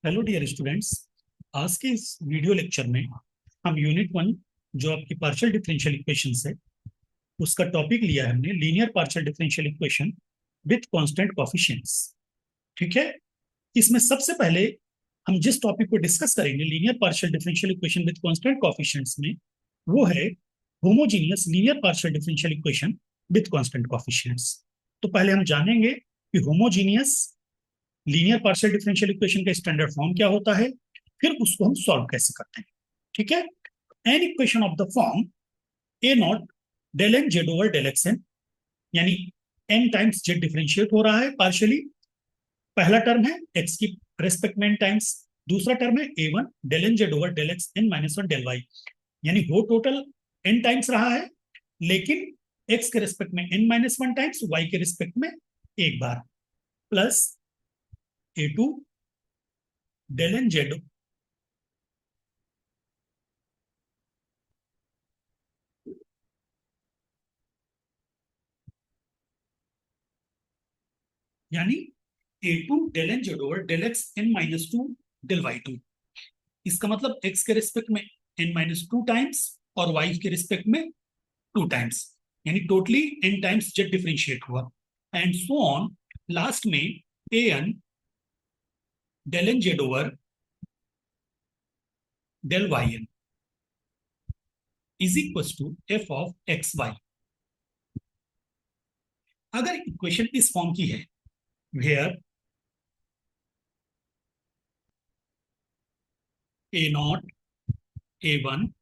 Hello dear students. आज के इस वीडियो लेक्चर में हम यूनिट 1 जो आपकी पार्शियल डिफरेंशियल इक्वेशन है उसका टॉपिक लिया है हमने linear partial differential equation with constant coefficients. ठीक है। इसमें सबसे पहले हम जिस टॉपिक को डिस्कस करेंगे linear partial differential equation with constant coefficients में, वो है homogeneous linear partial differential equation with constant coefficients. तो पहले हम जानेंगे कि homogeneous linear partial differential equation का स्टैंडर्ड फॉर्म क्या होता है, फिर उसको हम सॉल्व कैसे करते हैं। ठीक है। An equation of the form A naught del N Z over del x N, यानी एन टाइम्स जेड डिफरेंशिएट हो रहा है पार्शियली। पहला टर्म है एक्स की रेस्पेक्ट में एन टाइम्स, दूसरा टर्म है a one del N Z over del x n minus one del y, यानी वो टोटल एन टाइम्स रहा है, लेकिन एक्स के रिस्पेक्ट में n minus one times, y के रिस्पेक्ट में एक बार, plus a two del N z, यानी a two del N Z over del x n minus two del y two. इसका मतलब एक्स के रिस्पेक्ट में एन माइनस टू टाइम्स और वाई के रिस्पेक्ट में टू टाइम्स, यानी totally n times Z differentiate हुआ, एंड सो ऑन। लास्ट में a n del N Z over del Y N is equal to F of x Y. अगर equation इस form की है, where A naught A one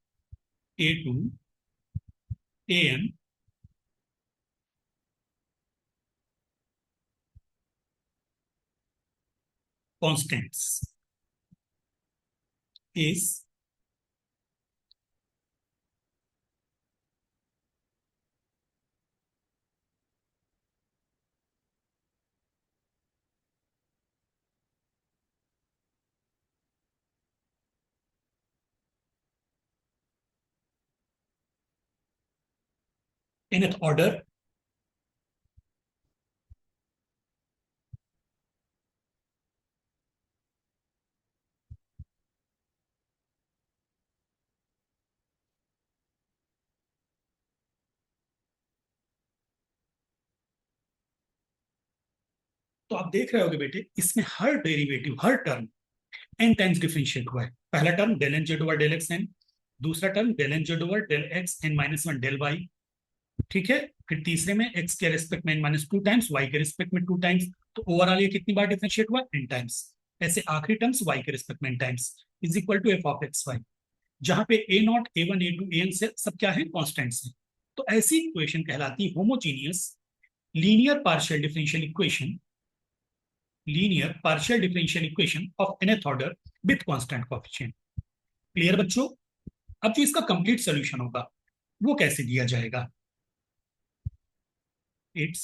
A two A N constants is nth order। तो आप देख रहे होगे बेटे, इसमें हर डेरिवेटिव हर टर्म एन टाइम्स डिफरेंशिएट हुआ है। पहला term del N Z over del x n, दूसरा term del N Z over del x n minus one del y. ठीक है। फिर तीसरे में एक्स के रिस्पेक्ट में n minus two times, y के रिस्पेक्ट में टू टाइम्स। तो ओवरऑल ये कितनी बार डिफरेंशिएट हुआ? N times. ऐसे आखिरी टर्म्स वाई के रिस्पेक्ट में N times is equal to F of x y, जहां पे a naught A one A two A n से सब क्या है? कॉन्स्टेंट्स है। तो ऐसी इक्वेशन कहलाती है homogeneous linear partial differential equation, linear partial differential equation of nth order with constant coefficient. Clear बच्चों? अब जो इसका कंप्लीट सॉल्यूशन होगा वो कैसे दिया जाएगा? इट्स,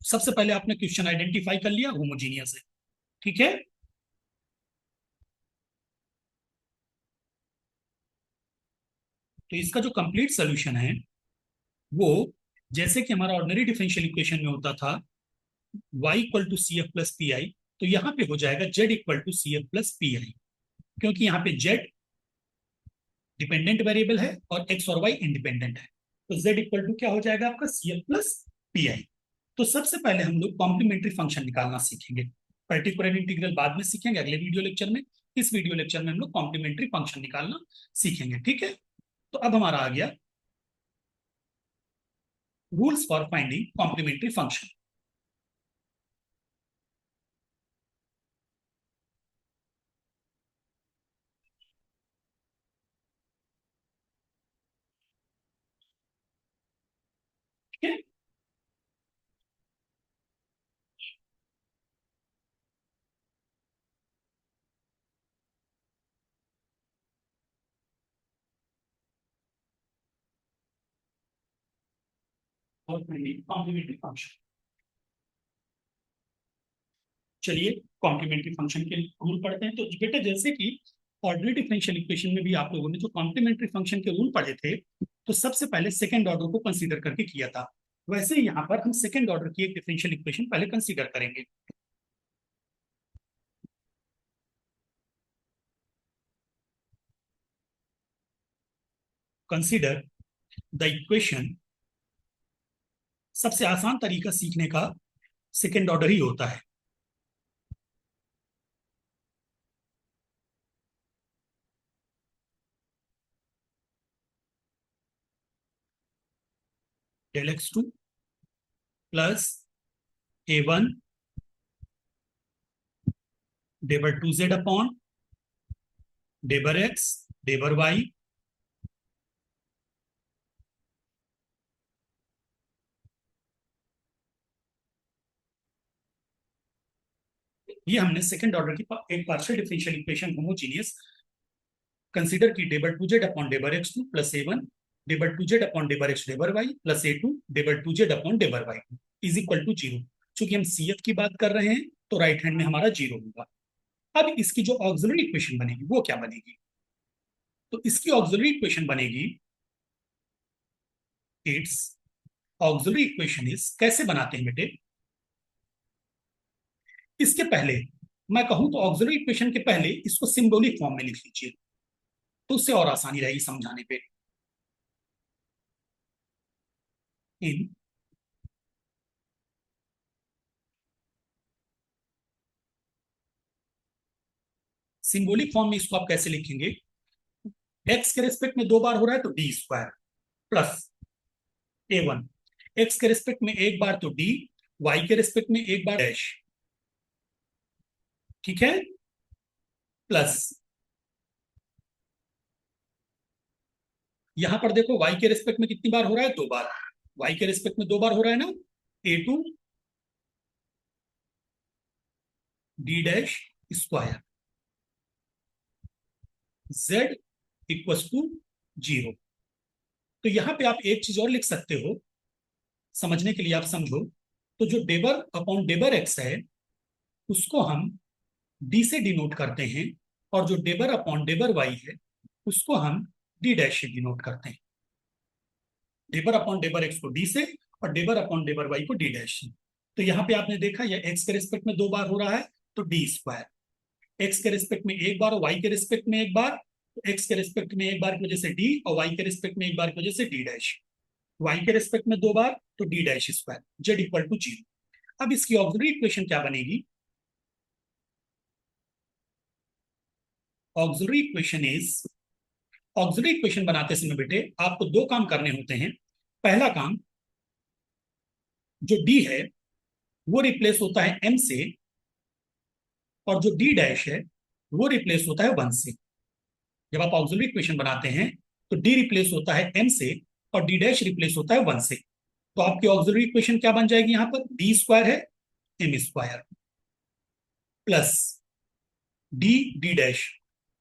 सबसे पहले आपने क्वेश्चन आइडेंटिफाई कर लिया, होमोजीनियस है। ठीक है। तो इसका जो कंप्लीट सॉल्यूशन है वो, जैसे कि हमारा ऑर्डिनरी डिफरेंशियल इक्वेशन में होता था y equal to C F plus P I, तो यहां पे हो जाएगा z equal to C F plus P I, क्योंकि यहाँ पे z डिपेंडेंट वेरिएबल है और x और y इंडिपेंडेंट है। तो z इक्वल टू क्या हो जाएगा आपका? C F plus P I. तो सबसे पहले हम लोग कॉम्प्लीमेंट्री फंक्शन निकालना सीखेंगे। पर्टिकुलर इंटीग्रल बाद में सीखेंगे अगले वीडियो लेक्चर में। इस वीडियो लेक्चर में हम लोग कॉम्प्लीमेंट्री फंक्शन निकालना सीखेंगे। ठीक है। तो अब हमारा आ गया rules for finding complementary function. ठीक है। और फाइंडिंग कॉम्प्लीमेंट्री फंक्शन। चलिए कॉम्प्लीमेंट्री फंक्शन के रूल पढ़ते हैं। तो बेटा, जैसे कि ऑर्डिनरी डिफरेंशियल इक्वेशन में भी आप लोगों ने जो कॉम्प्लीमेंट्री फंक्शन के रूल पढ़े थे, तो सबसे पहले सेकंड ऑर्डर को कंसीडर करके किया था, वैसे ही यहाँ पर हम सेकंड ऑर्डर की एक डिफरेंशियल इक्वेशन पहले कंसीडर करेंगे। कंसीडर द इक्वेशन, सबसे आसान तरीका सीखने का सेकेंड ऑर्डर ही होता है। Del x two plus A1 डेबर टू जेड अपॉन डेबर एक्स डेबर वाई, ये हमने सेकंड ऑर्डर की एक partial differential equation homogeneous consider की डेबर टू जेड अपॉन डेबर एक्स टू प्लस A1 डेबर टू जेड अपॉन डेबर एक्स डेबर वाई प्लस A2 डेबर टू जेड अपॉन डेबर y is equal to zero. चूंकि हम CF की बात कर रहे हैं तो राइट हैंड में हमारा जीरो होगा। अब इसकी जो ऑक्सिलरी इक्वेशन बनेगी वो क्या बनेगी? तो इसकी ऑक्सिलरी इक्वेशन बनेगी, इट्स ऑक्सिलरी इक्वेशन इज, कैसे बनाते हैं बेटे? इसके पहले मैं कहूं तो ऑक्सिलरी इक्वेशन के पहले इसको सिंबॉलिक फॉर्म में लिख लीजिए, तो उससे और आसानी रहेगी समझाने पे। इन सिंबॉलिक फॉर्म में इसको आप कैसे लिखेंगे? एक्स के रिस्पेक्ट में दो बार हो रहा है तो D square plus A1, x के रिस्पेक्ट में एक बार तो डी, वाई के रिस्पेक्ट में एक बार डैश, ठीक है, प्लस यहां पर देखो वाई के रिस्पेक्ट में कितनी बार हो रहा है? दो बार। वाई के रिस्पेक्ट में दो बार हो रहा है ना, A2 D dash square Z equals to zero. तो यहां पे आप एक चीज और लिख सकते हो, समझने के लिए आप समझो, तो जो डेबर अपॉन डेबर एक्स है उसको हम डी से डिनोट करते हैं, और जो डेबर अपॉन डेबर वाई है उसको हम डी डैश से डिनोट करते हैं। डेबर अपॉन डेबर एक्स को डी से और डेबर अपॉन डेबर वाई को डी डैश से। तो यहाँ पे आपने देखा ये एक्स के रिस्पेक्ट में दो बार हो रहा है तो डी स्क्वायर, एक्स के रिस्पेक्ट में एक बार और वाई के रिस्पेक्ट में एक बार, तो एक्स के रिस्पेक्ट में एक बार की वजह से डी और वाई के रिस्पेक्ट में एक बार की वजह से डी डैश, वाई के रिस्पेक्ट में दो बार तो D dash square, Z equal to zero. अब इसकी ऑक्सिलरी इक्वेशन क्या बनेगी? Auxiliary equation is, auxiliary equation बनाते समय बेटे आपको दो काम करने होते हैं। पहला काम, जो डी है वो रिप्लेस होता है एम से, और जो डी डैश है वो रिप्लेस होता है वन से। जब आप ऑक्सिलरी इक्वेशन बनाते हैं तो डी रिप्लेस होता है एम से और डी डैश रिप्लेस होता है वन से। तो आपकी ऑक्सिलरी इक्वेशन क्या बन जाएगी? यहां पर डी स्क्वायर है m square plus d d dash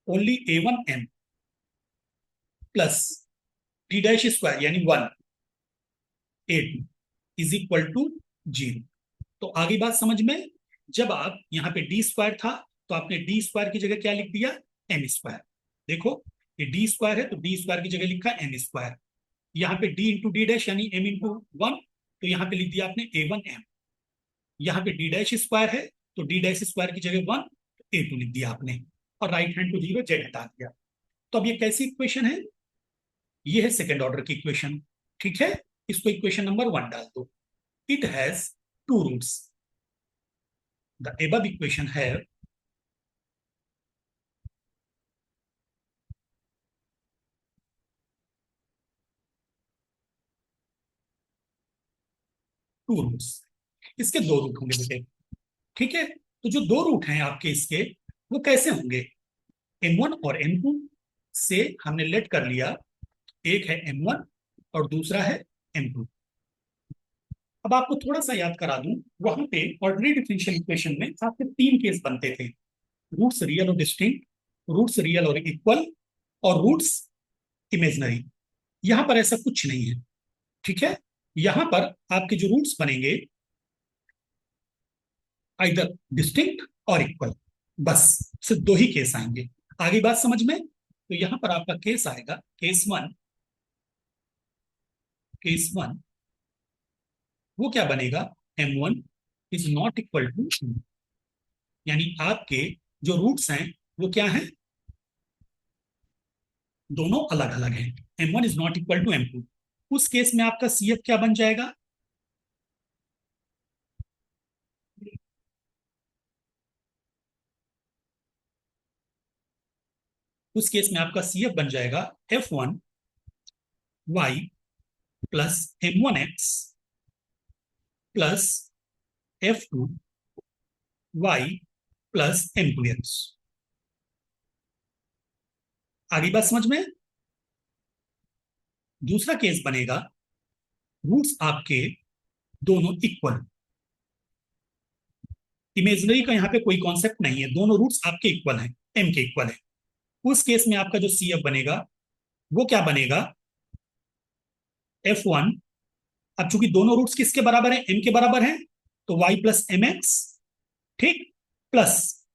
only A1 M plus d dash square यानी one A2 is equal to zero. तो आगे बात समझ में? जब आप यहाँ पे डी स्क्वायर था तो आपने डी स्क्वायर की जगह क्या लिख दिया? M square. देखो ये डी स्क्वायर है तो डी स्क्वायर की जगह लिखा एम स्क्वायर, यहाँ पे डी इंटू डी डैश यानी एम इंटू वन, तो यहाँ पे लिख दिया आपने A1M। यहाँ पे डी डैश स्क्वायर है तो डी डैश स्क्वायर की जगह वन, तो A2 लिख दिया आपने, और right hand to zero Z हटा दिया। तो अब ये कैसी इक्वेशन है? ये है सेकेंड ऑर्डर की इक्वेशन, ठीक है। इसको इक्वेशन नंबर वन डाल दो। It has two roots, the above equation है टू रूट्स, इसके दो रूट होंगे बेटे, ठीक है। तो जो दो रूट हैं आपके इसके वो कैसे होंगे? M1 और M2 से हमने लेट कर लिया, एक है M1 और दूसरा है M2। अब आपको थोड़ा सा याद करा दूं, वहां पे ऑर्डिनरी डिफरेंशियल इक्वेशन में आपके तीन केस बनते थे, रूट्स रियल और डिस्टिंक्ट, रूट्स रियल और इक्वल, और रूट्स इमेजनरी। यहां पर ऐसा कुछ नहीं है, ठीक है। यहां पर आपके जो रूट्स बनेंगे आइदर डिस्टिंक्ट और इक्वल, बस सिर्फ दो ही केस आएंगे। आगे बात समझ में? तो यहां पर आपका केस आएगा केस वन, केस वन वो क्या बनेगा? M1 is not equal to, यानी आपके जो रूट्स हैं वो क्या है? दोनों अलग अलग हैं, M1 is not equal to M2। उस केस में आपका CF क्या बन जाएगा? उस केस में आपका CF बन जाएगा F1y plus M1x plus F2y plus M2x। आगे बात समझ में? दूसरा केस बनेगा रूट्स आपके दोनों इक्वल। इमेजनरी का यहाँ पे कोई कॉन्सेप्ट नहीं है, दोनों रूट्स आपके इक्वल हैं, m के इक्वल है। उस केस में आपका जो CF बनेगा वो क्या बनेगा? F1, अब चूंकि दोनों रूट्स किसके बराबर है? m के बराबर है, तो y प्लस एम एक्स, ठीक, प्लस,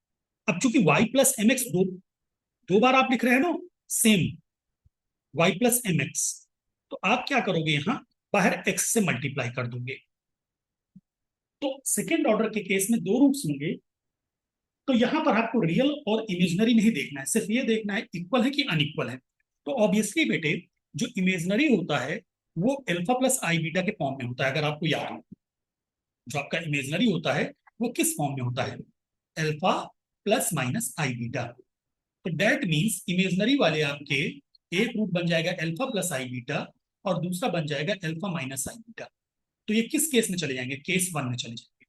अब चूंकि y प्लस एम एक्स दो दो बार आप लिख रहे हैं ना, same y plus M X, तो आप क्या करोगे, यहां बाहर x से मल्टीप्लाई कर दोगे। तो सेकेंड ऑर्डर के केस में दो रूट्स होंगे, तो यहां पर आपको रियल और इमेजनरी नहीं देखना है, सिर्फ ये देखना है इक्वल है कि अनइक्वल है। तो ऑब्वियसली बेटे, जो इमेजनरी होता है वो अल्फा प्लस आई बीटा के फॉर्म में होता है। अगर आपको याद हो, जो आपका इमेजनरी होता है वो किस फॉर्म में होता है? अल्फा प्लस माइनस आई बीटा। तो दैट मीन्स इमेजनरी वाले आपके एक रूट बन जाएगा अल्फा प्लस आई बीटा, और दूसरा बन जाएगा अल्फा माइनस आई बीटा। तो ये किस केस में चले जाएंगे? केस वन में चले जाएंगे।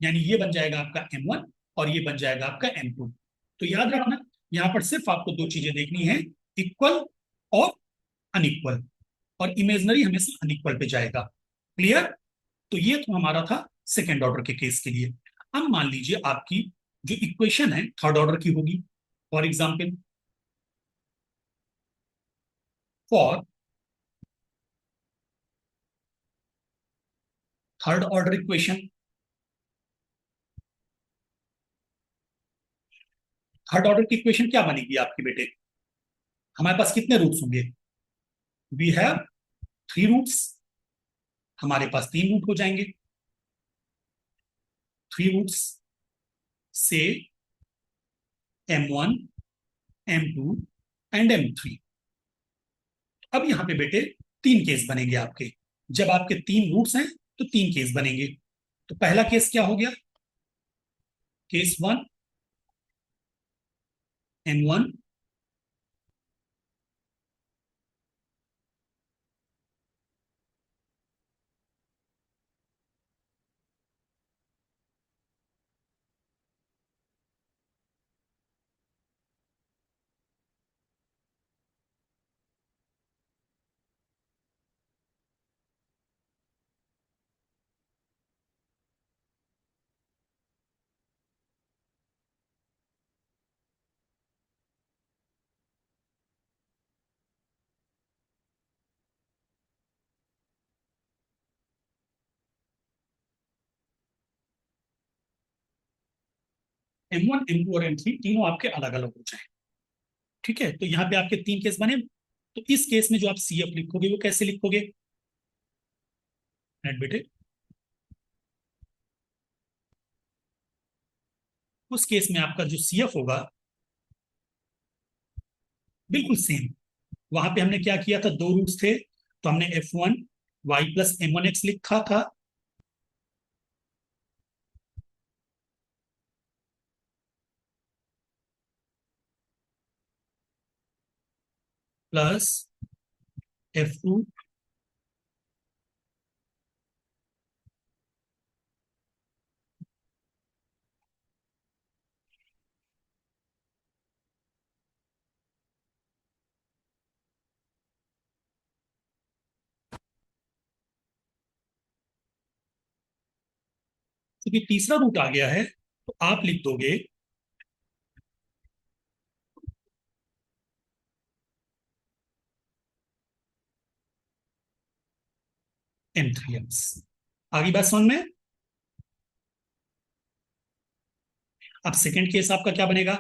यानी ये बन जाएगा आपका M1 और ये बन जाएगा आपका M2। तो याद रखना, यहां पर सिर्फ आपको दो चीजें देखनी है, इक्वल और अनइक्वल, और इमेजनरी हमेशा अनइक्वल पे जाएगा। क्लियर? तो ये तो हमारा था सेकेंड ऑर्डर के केस के लिए। अब मान लीजिए आपकी जो इक्वेशन है थर्ड ऑर्डर की होगी। For example, for third order equation, third order की इक्वेशन क्या बनेगी आपके बेटे? हमारे पास कितने रूट्स होंगे? वी हैव थ्री रूट्स, हमारे पास तीन रूट हो जाएंगे। थ्री रूट्स से M1, M2 एंड M3। अब यहां पे बेटे तीन केस बनेंगे आपके। जब आपके तीन रूट्स हैं तो तीन केस बनेंगे। तो पहला केस क्या हो गया? Case one, M1, M1, M2 और M3 तीनों आपके अलग अलग हो जाए। ठीक है, तो यहाँ पे आपके तीन केस बने। तो इस केस में जो आप CF लिखोगे वो कैसे लिखोगे? नेट बेटे, उस केस में आपका जो CF होगा बिल्कुल सेम। वहां पे हमने क्या किया था, दो रूट्स थे, तो हमने F1y प्लस M1x लिखा था, प्लस F2 क्योंकि तीसरा रूट आ गया है तो आप लिख दोगे M3x। आगे बात समझ में? अब सेकेंड केस आपका क्या बनेगा?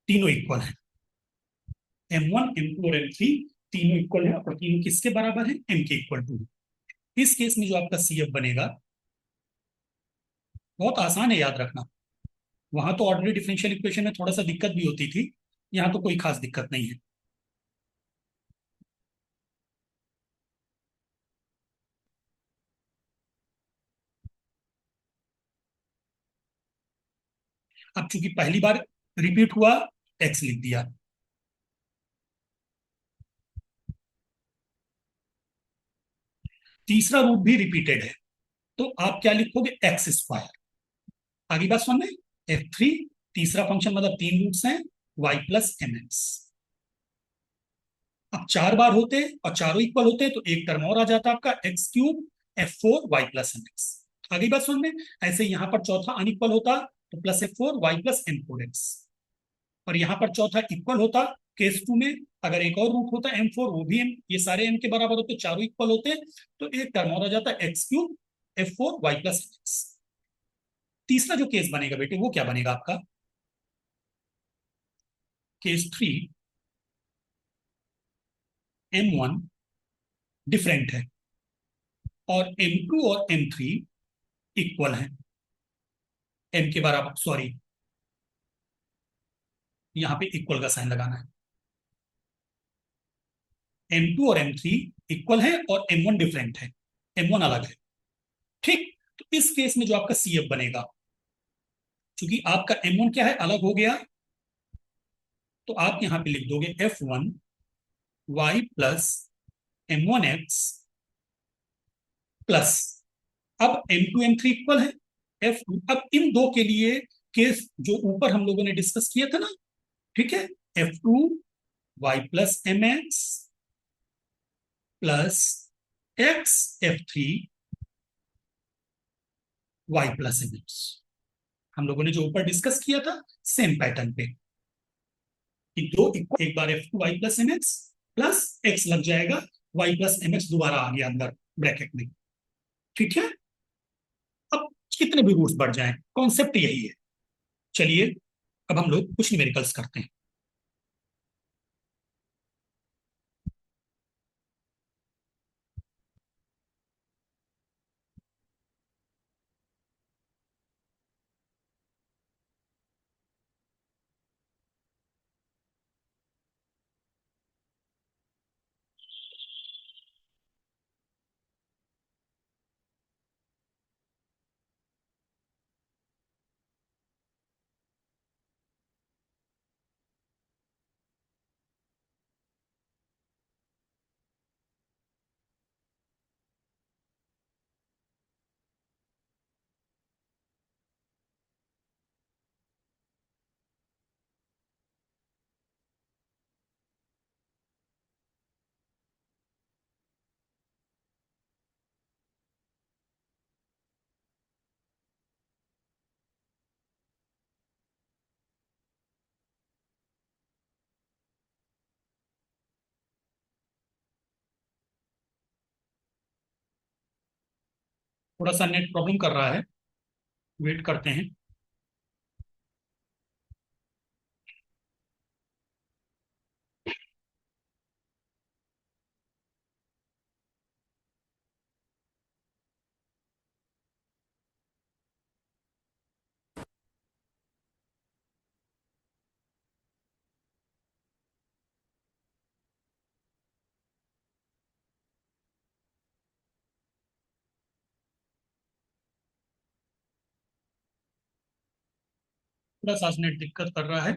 तीनों इक्वल है, M1 M2 और M3 तीनों इक्वल है, और तीनों किसके बराबर है, M के इक्वल टू। इस केस में जो आपका CF बनेगा, बहुत आसान है याद रखना। वहां तो ऑर्डिनरी डिफरेंशियल इक्वेशन में थोड़ा सा दिक्कत भी होती थी, यहाँ तो कोई खास दिक्कत नहीं है। अब चूंकि पहली बार रिपीट हुआ, एक्स लिख दिया। तीसरा रूट भी रिपीटेड है, तो आप क्या लिखोगे, एक्स स्क्वायर। आगे बात समझ में, F3 तीसरा फंक्शन मतलब तीन रूट्स हैं, y+mx। अब चार बार होते और चारों इक्वल होते तो एक टर्म और आ जाता आपका x³ F4 y+mx। आगे बात समझ में, ऐसे यहां पर चौथा अनइक्वल होता तो +F4 y+m4x, और यहां पर चौथा इक्वल होता केस 2 में। अगर एक और रूट होता M4, वो भी m, ये सारे m के बराबर होते, चारों इक्वल होते, तो एक टर्म और आ जाता x³ F4 y+mx। तीसरा जो केस बनेगा बेटे, वो क्या बनेगा आपका, केस 3, M1 डिफरेंट है और M2 और M3 इक्वल है, M के बराबर, सॉरी यहां पे इक्वल का साइन लगाना है। M2 और M3 इक्वल है और M1 डिफरेंट है, M1 अलग है। ठीक, तो इस केस में जो आपका CF बनेगा, क्योंकि आपका M1 क्या है, अलग हो गया, तो आप यहां पे लिख दोगे F1 y+M1x प्लस, अब M2 M3 इक्वल है, F2, अब इन दो के लिए केस जो ऊपर हम लोगों ने डिस्कस किया था ना, ठीक है, F2 y+mx plus x F3 y+mx। हम लोगों ने जो ऊपर डिस्कस किया था, सेम पैटर्न पे, कि दो एक बार F2 y+mx प्लस x लग जाएगा, y+mx दोबारा आ गया अंदर ब्रैकेट में। ठीक है, अब कितने भी रूट्स बढ़ जाएं, कॉन्सेप्ट यही है। चलिए अब हम लोग कुछ न्यूमेरिकल्स करते हैं। थोड़ा सा नेट प्रॉब्लम कर रहा है, वेट करते हैं। थोड़ा सा नेट दिक्कत कर रहा है।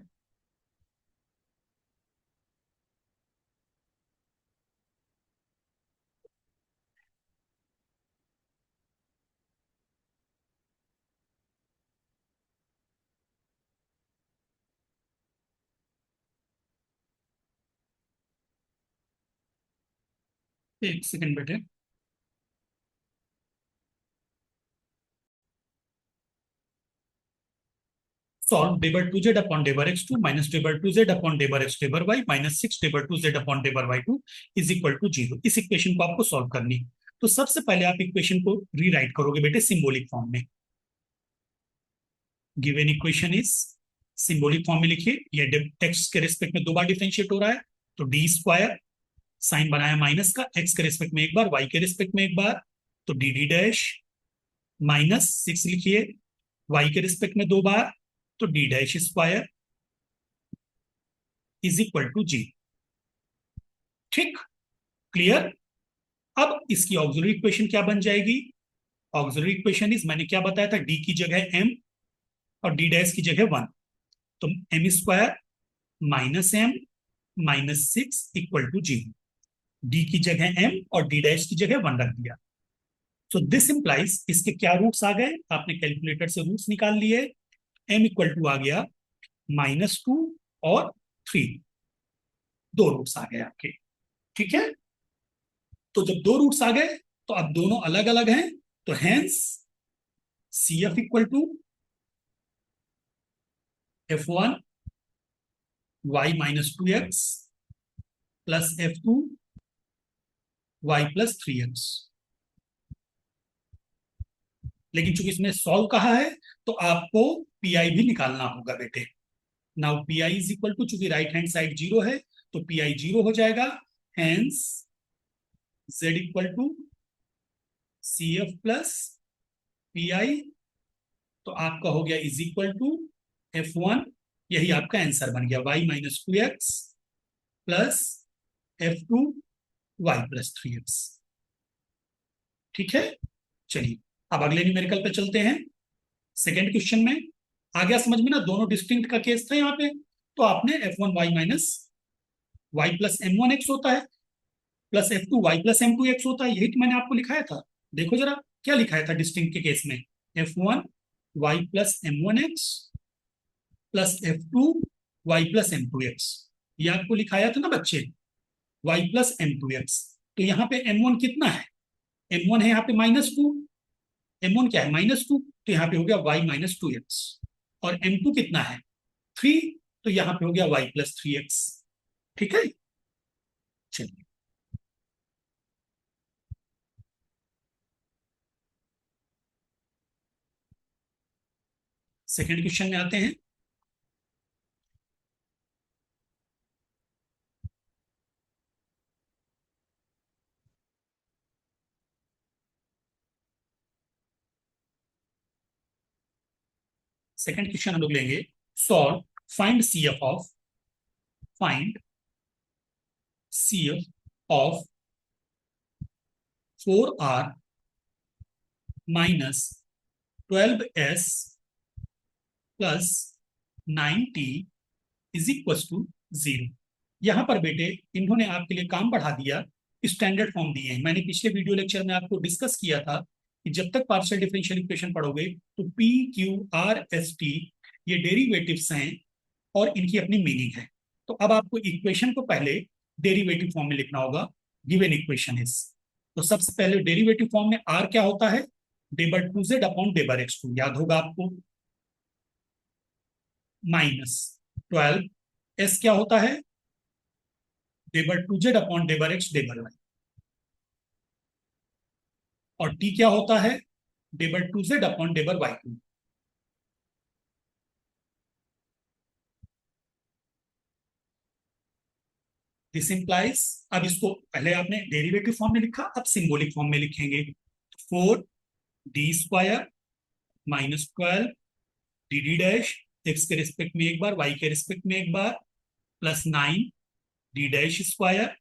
एक सेकंड बेटे। सॉल्व डेबर टू जेड अपॉन डेबर x2 माइनस डेबर टू जेड अपॉन डेबर x डेबर y माइनस 6 डेबर टू जेड अपॉन डेबर y2 इज इक्वल टू 0। इस इक्वेशन को आपको सॉल्व करनी, तो सबसे पहले आप इक्वेशन को रीराइट करोगे बेटे सिंबॉलिक फॉर्म में। Given equation is symbolic form में लिखिए, ये एक्स के रिस्पेक्ट में 2 बार डिफरेंशिएट हो रहा है, तो डी स्क्वायर, साइन बनाया माइनस का, एक्स के रिस्पेक्ट में एक बार, वाई के रिस्पेक्ट में एक बार, तो डी डी डैश, माइनस 6 लिखिए, वाई के रिस्पेक्ट में 2 बार, तो D dash square is equal to जी। ठीक, क्लियर। अब इसकी ऑक्सिलरी इक्वेशन क्या बन जाएगी? ऑक्सिलरी इक्वेशन इज, मैंने क्या बताया था, डी की जगह एम और डी डैश की जगह 1, तो M square minus M minus 6 equal to जी। डी की जगह एम और डी डैश की जगह 1 रख दिया। सो दिस इंप्लाइज, इसके क्या रूट्स आ गए, आपने कैलकुलेटर से रूट्स निकाल लिए। एम इक्वल टू आ गया -2 और 3, 2 रूट्स आ गए आपके। ठीक है, तो जब 2 रूट्स आ गए तो अब दोनों अलग अलग हैं, तो hence C F equal to F1 y minus 2x plus F2 y plus 3x। लेकिन चूंकि इसमें सॉल्व कहा है तो आपको पीआई भी निकालना होगा बेटे। Now PI is equal to, चूंकि राइट हैंड साइड 0 है तो पीआई 0 हो जाएगा, hence z equal to C F plus PI, तो आपका हो गया इज इक्वल टू F1, यही आपका आंसर बन गया, y minus 2x plus F2 y plus 3x। ठीक है, चलिए अब अगले न्यूमेरिकल पे चलते हैं। सेकेंड क्वेश्चन में आ गया समझ में ना, दोनों डिस्टिंक्ट का केस था यहाँ पे। तो आपने F1 y minus y plus M1x होता है, plus F2 y plus M2x होता है, यही तो मैंने आपको लिखाया था। देखो जरा क्या लिखाया था डिस्टिंक्ट के केस में, F1 y plus M1x plus F2 y plus M2x, ये आपको लिखाया था ना बच्चे, y प्लस M2x। तो यहाँ पे M1 कितना है, M1 है यहाँ पे -2, M1 क्या है -2, तो यहाँ पे हो गया y माइनस 2x, और M2 कितना है 3, तो यहाँ पे हो गया y प्लस 3x। ठीक है, चलिए सेकेंड क्वेश्चन में आते हैं। सेकेंड क्वेश्चन हम लोग लेंगे, solve find C F of 4r minus 12s plus 9t is equal to 0। यहां पर बेटे इन्होंने आपके लिए काम बढ़ा दिया, स्टैंडर्ड फॉर्म दिए हैं। मैंने पिछले वीडियो लेक्चर में आपको डिस्कस किया था कि जब तक पार्शियल डिफरेंशियल इक्वेशन पढ़ोगे तो P Q R S T ये डेरिवेटिव्स हैं और इनकी अपनी मीनिंग है। तो अब आपको इक्वेशन को पहले डेरिवेटिव फॉर्म में लिखना होगा, गिवन इक्वेशन इज। तो सबसे पहले डेरिवेटिव फॉर्म में आर क्या होता है, डेबर टू जेड अपॉन डेबर एक्स टू, याद होगा आपको, माइनस 12 एस क्या होता है, डेबर टू जेड अपॉन डेबर एक्स डेबर वाई, और टी क्या होता है, डेबर टू जेड अपॉन डेबर वाई टू। दिस इंप्लाइज, अब इसको पहले आपने डेरिवेटिव फॉर्म में लिखा, अब सिंबॉलिक फॉर्म में लिखेंगे, 4d² minus 12 d d dash, x के रिस्पेक्ट में एक बार, वाई के रिस्पेक्ट में एक बार, plus 9 d dash square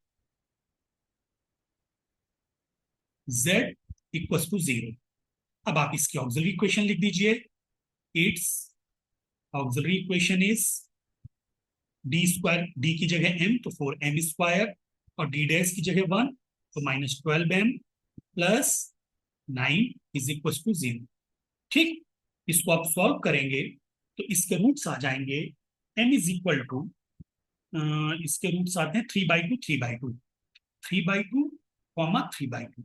Z equal to 0। अब आप इसकी ऑक्सिलरी इक्वेशन लिख दीजिए, it's auxiliary equation is d², d की जगह m तो 4m² और d डैश की जगह 1 तो -12m plus 9 is equal to 0। ठीक, इसको आप सॉल्व करेंगे तो इसके रूट्स आ जाएंगे, m इज इक्वल टू, इसके रूट्स आते हैं 3/2 3/2 3/2 3/2।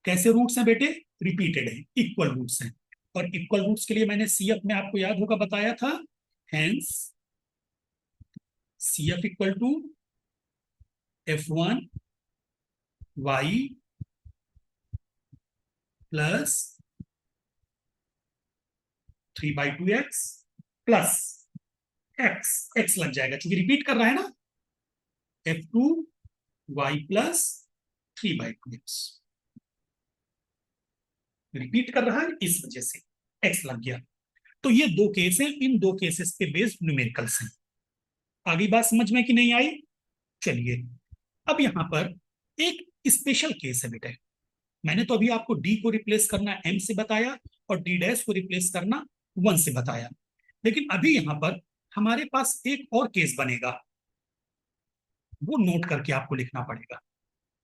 कैसे रूट्स हैं बेटे, रिपीटेड है, इक्वल रूट्स हैं, और इक्वल रूट्स के लिए मैंने सी एफ में आपको याद होगा बताया था, hence C F equal to F1 y plus 3/2x plus X X लग जाएगा क्योंकि रिपीट कर रहा है ना, f2y+3/2x रिपीट कर रहा है, इस वजह से एक्स लग गया। तो ये दो केस हैं, इन दो केसेस पे बेस्ड न्यूमेरिकल्स हैं। आगे बात समझ में कि नहीं आई? चलिए, अब यहां पर एक स्पेशल केस है बेटे। मैंने तो अभी आपको डी को रिप्लेस करना एम से बताया और डी डैश को रिप्लेस करना 1 से बताया, लेकिन अभी यहां पर हमारे पास एक और केस बनेगा, वो नोट करके आपको लिखना पड़ेगा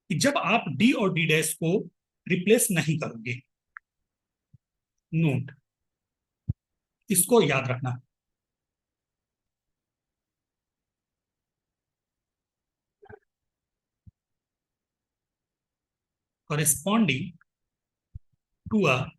कि जब आप डी और डी डैश को रिप्लेस नहीं करोगे, नोट, इसको याद रखना। corresponding to a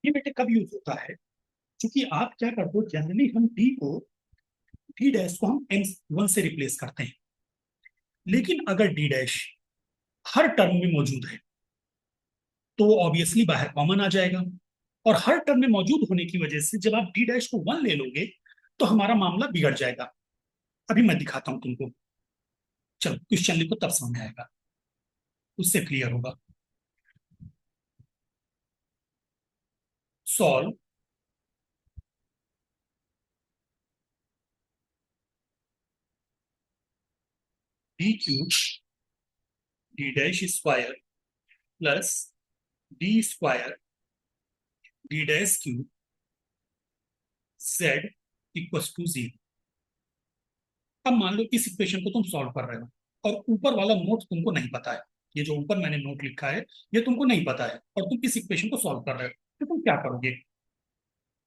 ये बेटे कब यूज होता है? क्योंकि आप क्या करते हो, जनरली हम डी डैश को हम एम 1 से रिप्लेस करते हैं, लेकिन अगर डी डैश हर टर्म में मौजूद है तो वो ऑब्वियसली बाहर कॉमन आ जाएगा, और हर टर्म में मौजूद होने की वजह से जब आप डी डैश को 1 ले लोगे तो हमारा मामला बिगड़ जाएगा। अभी मैं दिखाता हूं तुमको, चलो क्वेश्चन लिखो तब समझ में आएगा, उससे क्लियर होगा। Solve D cube D dash square plus D square D dash cube Z equal to 0। अब मान लो इस इक्वेशन को तुम सॉल्व कर रहे हो और ऊपर वाला नोट तुमको नहीं पता है, ये जो ऊपर मैंने नोट लिखा है ये तुमको नहीं पता है, और तुम इस इक्वेशन को सॉल्व कर रहे हो, तो तुम क्या करोगे?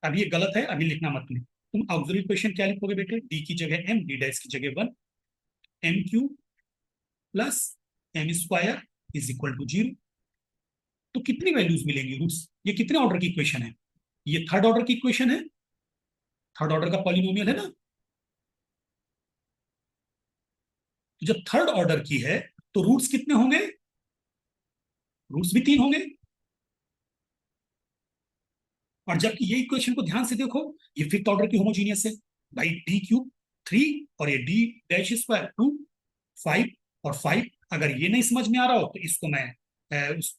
अब ये गलत है, अभी लिखना मत तुम। ऑक्सिलरी इक्वेशन क्या लिखोगे बेटे? डी की जगह एम, डी डैश की जगह 1, M cube plus M square is equal to 0। तो कितनी वैल्यूज मिलेंगी रूट्स? ये कितने ऑर्डर की इक्वेशन है? ये थर्ड ऑर्डर की इक्वेशन है, थर्ड ऑर्डर का पॉलिनोमियल है ना। तो जब थर्ड ऑर्डर की है तो रूट्स कितने होंगे? रूट्स भी 3 होंगे। और जबकि ये इक्वेशन को ध्यान से देखो, ये फिफ्थ ऑर्डर की होमोजीनियस है भाई, डी क्यूब 3 और ये डी डैश स्क्वायर 2, 5 और 5। अगर ये नहीं समझ में आ रहा हो तो इसको मैं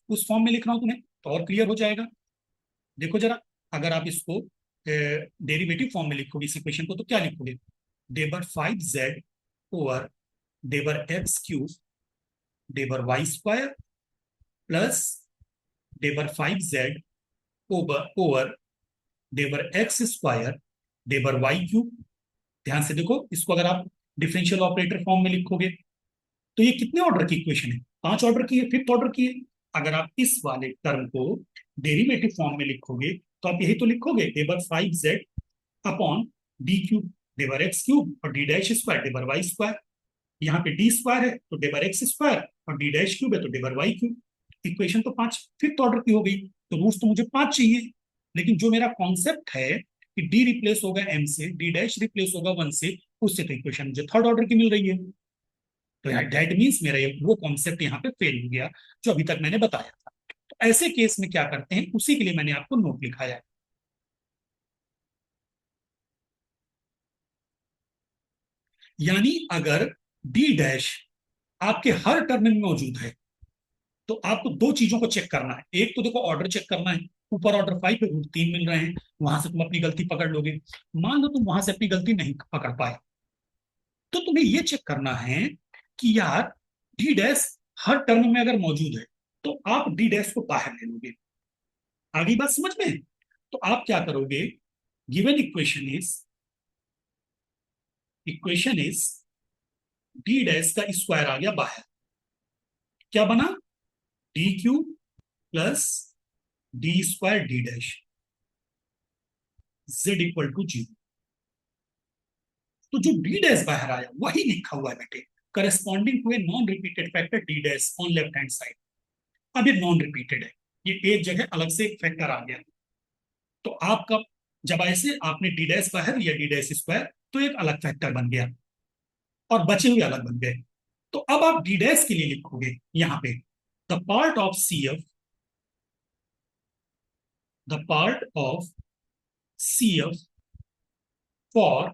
उस फॉर्म में लिख रहा हूं तुम्हें, तो और क्लियर हो जाएगा। देखो जरा, अगर आप इसको डेरिवेटिव फॉर्म में लिखोगे इस इक्वेशन को, तो क्या लिखोगे? डेबर 5z ओवर डेबर एक्स क्यूब डेबर वाई स्क्वायर प्लस डेबर 5z ओवर ओवर डेबर एक्स स्क्वायर डेबर वाई क्यूब। ध्यान से देखो, इसको अगर आप डिफरेंशियल ऑपरेटर फॉर्म में लिखोगे तो ये कितने ऑर्डर की इक्वेशन है? 5 ऑर्डर की है, फिफ्थ ऑर्डर की है। अगर आप इस वाले टर्म को डेरिवेटिव फॉर्म में लिखोगे तो आप यही तो लिखोगे, डेबर 5z अपॉन डी क्यूब डेबर एक्स क्यूब और डी डैश स्क्वायर डेबर वाई स्क्वायर। यहाँ पे डी स्क्वायर है तो डेबर एक्स स्क्वायर और डी डैश क्यूब है तो डेबर वाई क्यूब। इक्वेशन तो 5 फिफ्थ ऑर्डर की हो गई, तो रूट्स तो मुझे 5 चाहिए। लेकिन जो मेरा कॉन्सेप्ट है कि डी रिप्लेस होगा एम से, डी डैश रिप्लेस होगा 1 से, उससे तो इक्वेशन मुझे थर्ड ऑर्डर की मिल रही है। तो दैट मीन्स मेरा ये वो कॉन्सेप्ट यहाँ पे फेल हो गया जो अभी तक मैंने बताया था। तो ऐसे केस में क्या करते हैं, उसी के लिए मैंने आपको नोट लिखाया है। यानी अगर डी डैश आपके हर टर्म में मौजूद है तो आपको दो चीजों को चेक करना है। एक तो देखो ऑर्डर चेक करना है, ऊपर ऑर्डर 5 पे रूट 3 मिल रहे हैं, वहां से तुम अपनी गलती पकड़ लोगे। मान लो तुम वहां से अपनी गलती नहीं पकड़ पाए, तो तुम्हें ये चेक करना है कि यार डी डैश हर टर्म में अगर मौजूद है तो आप डी डैश को बाहर ले लोगे। आगे बात समझ में? तो आप क्या करोगे, given equation is D dash का स्क्वायर आ गया बाहर, क्या बना, D cube plus D square D dash Z equal to 0। तो जो डी डैश बाहर आया वही लिखा हुआ है बेटे, corresponding to a non repeated factor D dash on left hand side. अब ये नॉन रिपीटेड है, ये एक जगह अलग से एक फैक्टर आ गया। तो आपका जब ऐसे आपने डी डैश बाहर लिया डी डैश स्क्वायर, तो एक अलग फैक्टर बन गया और बचे हुए अलग बन गए। तो अब आप डी डैश के लिए लिखोगे यहां पे the part of C F, the part of C F for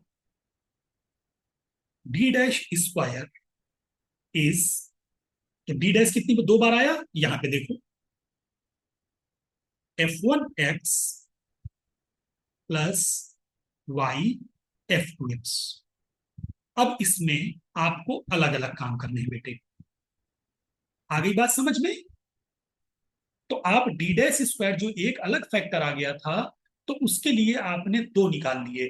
D dash square is, तो डी डैश कितनी दो बार आया, यहां पे देखो f1x प्लस वाई f2x। अब इसमें आपको अलग अलग काम करने हैं बेटे, आ गई बात समझ में? तो आप डी डैश स्क्वायर जो एक अलग फैक्टर आ गया था, तो उसके लिए आपने दो निकाल लिए,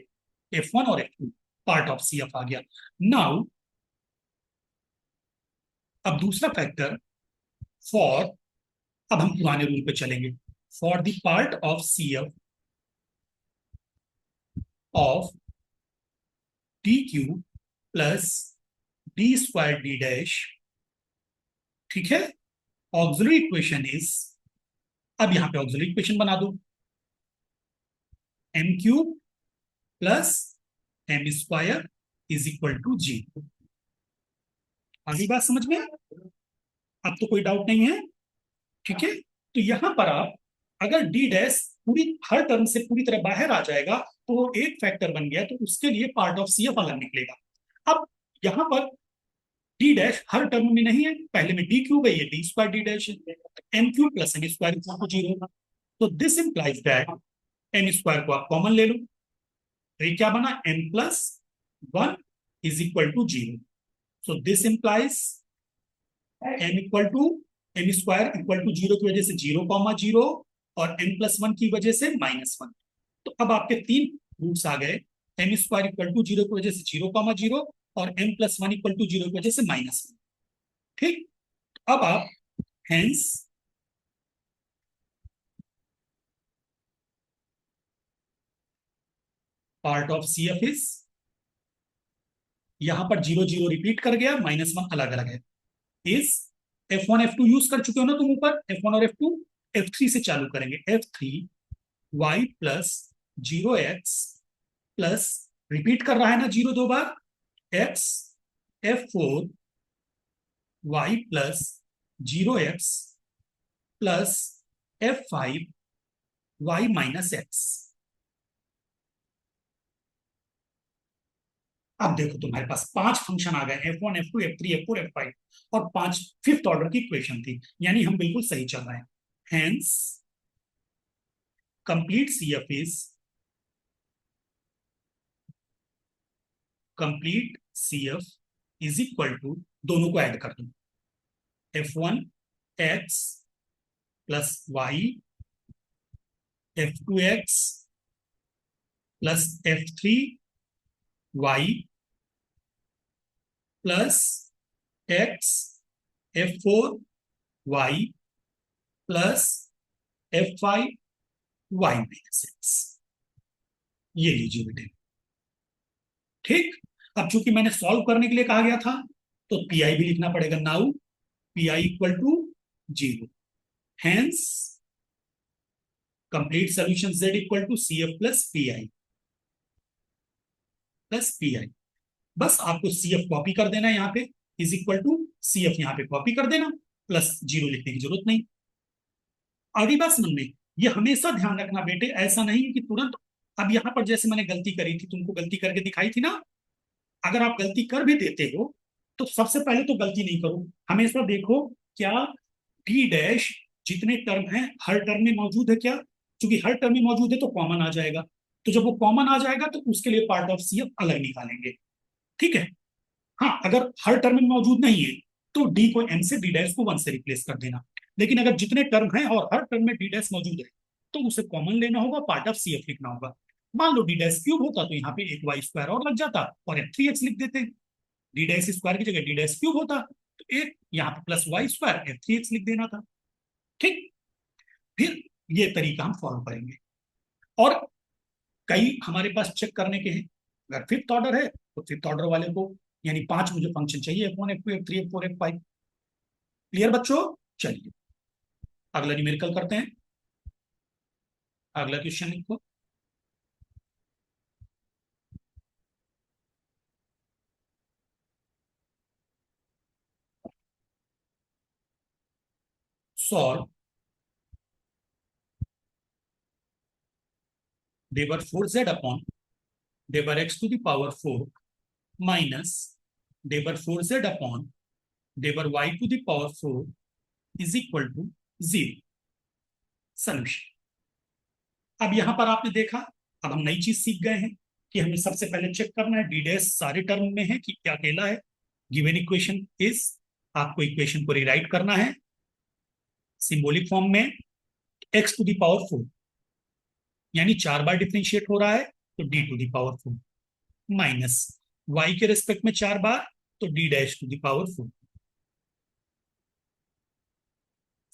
f1 और f2, part of C f आ गया। नाउ अब दूसरा फैक्टर फॉर, अब हम पुराने रूल पे चलेंगे, for the part of C F of D cube plus D square D dash, ठीक है। ऑक्सिलरी इक्वेशन इज, अब यहां पे ऑक्सिलरी इक्वेशन बना दो, M cube plus M square is equal to 0। आगे बात समझ में? अब तो कोई डाउट नहीं है, ठीक है। तो यहां पर आप अगर डी डैश पूरी हर टर्म से पूरी तरह बाहर आ जाएगा तो वो एक फैक्टर बन गया, तो उसके लिए पार्ट ऑफ सी एफ अलग निकलेगा। अब यहां पर डी डैश हर टर्म में नहीं है, पहले में डी क्यूब है, ये डी स्क्वायर डी डैश है, M cube plus M square equal to 0। तो this implies that M square को आप कॉमन ले लो, तो ये क्या बना, M plus 1 is equal to 0। So this implies M equal to M square equal to 0 की वजह से 0,0 और एम प्लस 1 की वजह से -1। तो अब आपके तीन रूट्स आ गए, एम स्क्वायर इक्वल टू 0 की वजह से 0,0 और एम प्लस 1 इक्वल टू 0 की वजह से -1। ठीक, अब आप hence part of C F is, यहां पर 0 0 रिपीट कर गया, -1 अलग अलग है, इज F1 F2 यूज कर चुके हो ना तुम ऊपर, F1 और F2, F3 से चालू करेंगे, F3 y plus 0x plus, repeat कर रहा है ना 0 दो बार, x F4 y plus 0x plus F5 y minus x। अब देखो तुम्हारे पास पांच फंक्शन आ गए, F1 F2 F3 F4 F5, और पांच फिफ्थ ऑर्डर की इक्वेशन थी, यानी हम बिल्कुल सही चल रहे हैं। Hence complete CF is, complete CF is equal to, दोनों को ऐड कर दो, F1x plus Y, F2x plus F3y plus x F4y plus F5y minus x। ये लीजिए बेटे, ठीक। अब चूंकि मैंने सॉल्व करने के लिए कहा गया था, तो पीआई भी लिखना पड़ेगा। Now PI equal to 0, hence complete solution z equal to CF plus PI. बस आपको CF कॉपी कर देना है यहाँ पे, इज इक्वल टू CF यहाँ पे कॉपी कर देना, प्लस 0 लिखने की जरूरत नहीं। आगे बात समझ में? ये हमेशा ध्यान रखना बेटे, ऐसा नहीं कि तुरंत, अब यहाँ पर जैसे मैंने गलती करी थी, तुमको गलती करके दिखाई थी ना, अगर आप गलती कर भी देते हो तो सबसे पहले तो गलती नहीं करो, हमेशा देखो क्या डी डैश जितने टर्म हैं हर टर्म में मौजूद है क्या, क्योंकि हर टर्म में मौजूद है तो कॉमन आ जाएगा, तो जब वो कॉमन आ जाएगा तो उसके लिए पार्ट ऑफ सी एफ अलग निकालेंगे। ठीक है। हाँ, अगर हर टर्म में मौजूद नहीं है तो डी को एम से, डी डैश को वन से रिप्लेस कर देना। लेकिन अगर जितने टर्म हैं और हर टर्म में डी डैश मौजूद है तो उसे कॉमन लेना होगा, पार्ट ऑफ सी एफ लिखना होगा। मान लो डी डैश क्यूब होता तो यहाँ पे एक वाई स्क्वायर और लग जाता और एफ थ्री एक्स लिख देते। डी डैश स्क्वायर की जगह डी डैश क्यूब होता तो एक यहाँ पे plus Y square F three X लिख देना था। ठीक। फिर ये तरीका हम फॉलो करेंगे। और कई हमारे पास चेक करने के हैं। अगर फिफ्थ ऑर्डर है तो फिफ्थ ऑर्डर वाले को, यानी 5 मुझे फंक्शन चाहिए, F1 F2 F3 F4 F5। Clear बच्चों? चलिए अगला न्यूमेरिकल करते हैं। अगला क्वेश्चन लिखो। Solve del 4z upon del x to the power 4 minus del 4z upon del y to the power 4 is equal to 0। Solution. अब यहां पर आपने देखा, अब हम नई चीज सीख गए हैं कि हमें सबसे पहले चेक करना है डी डैश सारे टर्म में है कि क्या अकेला है। गिवन इक्वेशन इज, आपको इक्वेशन को रिराइट करना है सिंबॉलिक फॉर्म में, एक्स टू द पावर 4, यानी 4 बार डिफरेंशिएट हो रहा है तो D to the power 4 minus Y के रेस्पेक्ट में 4 बार तो D dash to the power 4,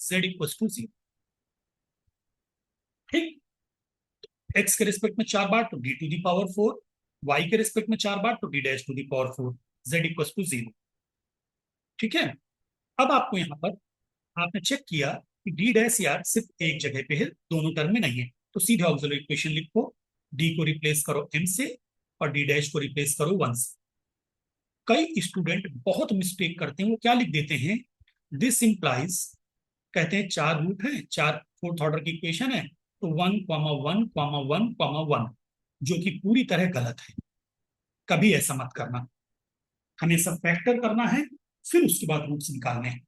Z equal to 0। ठीक। एक्स के रिस्पेक्ट में 4 बार तो D to the power 4, Y के रिस्पेक्ट में 4 बार तो D dash to the power 4, Z equal to 0। ठीक है। अब आपको यहाँ पर आपने चेक किया कि डी डैश यार सिर्फ एक जगह पे है, दोनों टर्म में नहीं है, तो सीधे ऑक्सिलरी इक्वेशन लिखो। डी को रिप्लेस करो एम से और डी डैश को रिप्लेस करो 1 से। कई स्टूडेंट बहुत मिस्टेक करते हैं, वो क्या लिख देते हैं, दिस इंप्लाइज, कहते हैं 4 रूट है, 4 फोर्थ ऑर्डर की इक्वेशन है तो 1,1,1,1,1, जो कि पूरी तरह गलत है। कभी ऐसा मत करना, हमें सब फैक्टर करना है फिर उसके बाद रूट्स निकालने हैं।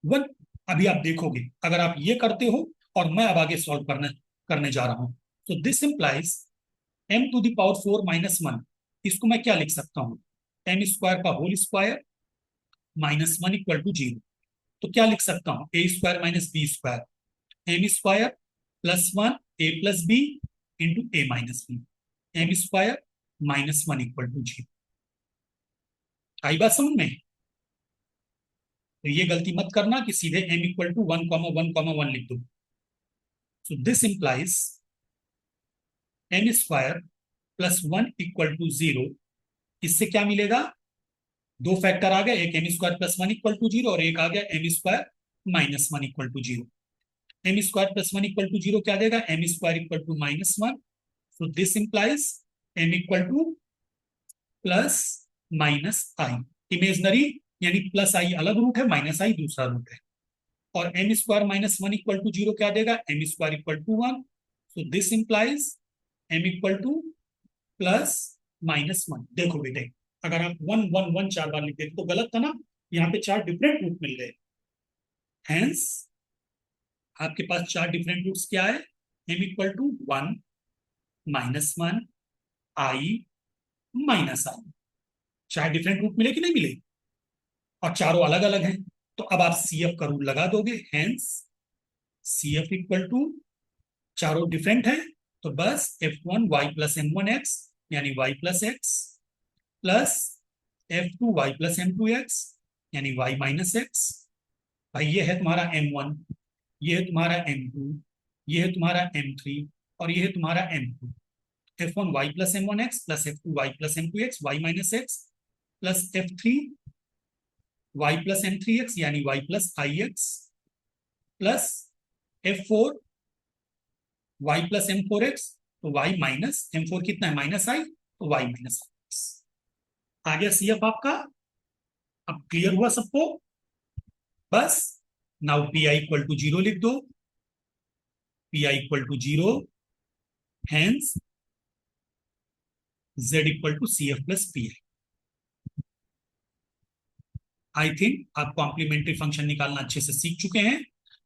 वन, अभी आप देखोगे अगर आप ये करते हो और मैं अब आगे सॉल्व करने जा रहा हूं, तो this implies m to the power 4 minus 1, इसको मैं क्या लिख सकता हूं, एम स्क्वायर का whole square minus 1 equal to 0। तो क्या लिख सकता हूं, a square minus b square, m square plus 1 a plus b into a minus b, m square minus 1 equal to 0। आई बात समझ में? तो ये गलती मत करना कि सीधे m इक्वल टू 1,1,1 लिख दो। So this implies M square plus 1 equal to 0। इससे क्या मिलेगा, दो फैक्टर आ गए, एक M square plus 1 equal to 0 और एक आ गया M square minus 1 equal to 0। M square plus 1 equal to 0 क्या देगा, M square equal to minus 1। So this implies M equal to plus minus I, imaginary यानी प्लस आई अलग root है, minus I दूसरा रूट है। और M square minus 1 equal to 0 क्या देगा, M square equal to 1। So this implies M equal to plus minus 1। देखो बेटे, अगर आप 1,1,1 4 बार लिख देते तो गलत था ना, यहाँ पे 4 डिफरेंट रूट मिल गए। हेंस आपके पास 4 डिफरेंट रूट्स क्या है, M equal to 1 minus 1 I minus I. 4 different root मिले कि नहीं मिले, और चारों अलग अलग हैं। तो अब आप सी एफ का रूल लगा दोगे, hence C F equal to, चारों डिफरेंट है तो बस F1 y plus M1 x यानी y plus X plus F2 y plus M2 x यानी y माइनस एक्स। भाई ये है तुम्हारा M1, ये है तुम्हारा M2, ये है तुम्हारा M3 और ये है तुम्हारा M2। F1 y plus M1 x plus F2 y plus M2 x y minus x plus F3 y plus M3 x यानी y plus i x plus F4 y plus M4 x, तो y minus M4 कितना है, minus आई, तो y minus x आ गया C F आपका। अब clear हुआ सबको? बस now P I equal to 0 लिख दो, P I equal to 0, hence z equal to C F plus P I. I think आप कॉम्प्लीमेंट्री फंक्शन निकालना अच्छे से सीख चुके हैं।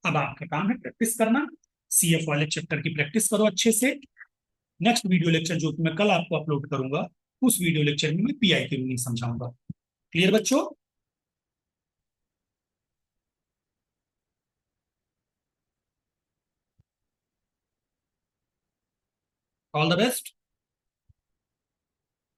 अब आपका काम है प्रैक्टिस करना। सी एफ वाले चैप्टर की प्रैक्टिस करो अच्छे से। नेक्स्ट वीडियो लेक्चर जो कि मैं कल आपको अपलोड करूंगा, उस वीडियो लेक्चर में मैं पीआई की मीनिंग समझाऊंगा। क्लियर बच्चों? All the best.